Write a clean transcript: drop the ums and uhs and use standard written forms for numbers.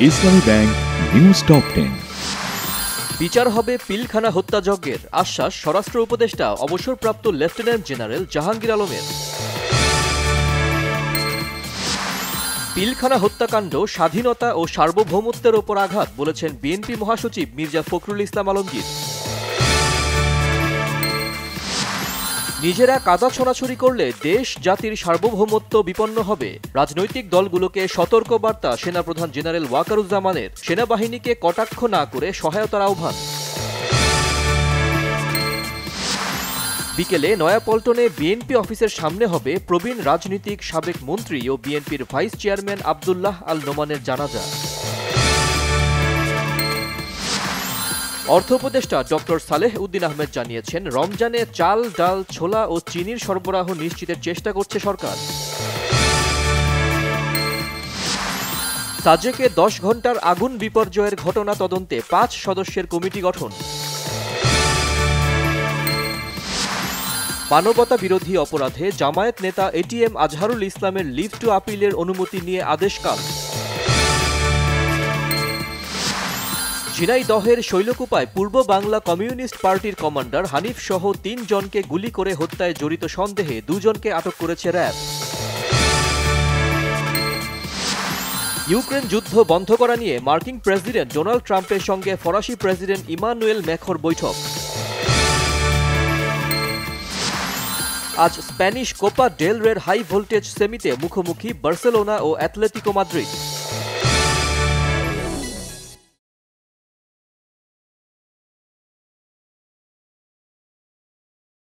ইসলামী bank news top 10। বিচার হবে পিলখানা হত্যাযজ্ঞের আশ্বাস স্বরাষ্ট্র উপদেষ্টা অবসরপ্রাপ্ত লেফটেন্যান্ট জেনারেল জাহাঙ্গীর আলমের। পিলখানা হত্যাকাণ্ড স্বাধীনতা ও সার্বভৌমত্বের ওপর আঘাত বলেছেন বিএনপি মহাসচিব মির্জা ফখরুল ইসলাম আলমগীর। নিজেরা কাদা ছোড়াছুড়ি করলে দেশ জাতির সার্বভৌমত্ব বিপন্ন হবে। রাজনৈতিক দলগুলোকে সতর্ক বার্তা সেনাপ্রধান জেনারেল ওয়াকারুজ্জামানের। সেনাবাহিনীকে কটাক্ষ না করে সহায়তার আহ্বান। বিকেলে নয়াপল্টনে বিএনপি অফিসের সামনে হবে প্রবীণ রাজনীতিক সাবেক মন্ত্রী ও বিএনপির ভাইস চেয়ারম্যান আব্দুল্লাহ আল নোমানের জানাজা। অর্থ উপদেষ্টা ডক্টর সালেহ উদ্দিন আহমেদ জানিয়েছেন, রমজানে চাল, ডাল, ছোলা ও চিনির সরবরাহ নিশ্চিতের চেষ্টা করছে সরকার। সাজেকে 10 ঘণ্টার আগুন বিপর্যয়ের ঘটনা তদন্তে 5 সদস্যের কমিটি গঠন। মানবতা বিরোধী অপরাধে জামায়াত নেতা এটিএম আজহারুল ইসলামের লিভ টু আপিলের অনুমতি নিয়ে আদেশকাল। ঝিনাইদহের শৈলকুপায় পূর্ব বাংলা কমিউনিস্ট পার্টির কমান্ডার হানিফ সহ 3 জনকে গুলি করে হত্যায় জড়িত সন্দেহে 2 জনকে আটক করেছে র্যাব। ইউক্রেন যুদ্ধ বন্ধ করা নিয়ে মার্কিন প্রেসিডেন্ট ডোনাল্ড ট্রাম্পের সঙ্গে ফরাসি প্রেসিডেন্ট ইমানুয়েল ম্যাখর বৈঠক। আজ স্প্যানিশ কোপা ডেল রের হাই ভোল্টেজ সেমিতে মুখোমুখি বার্সেলোনা ও অ্যাটলেটিকো মাদ্রিদ।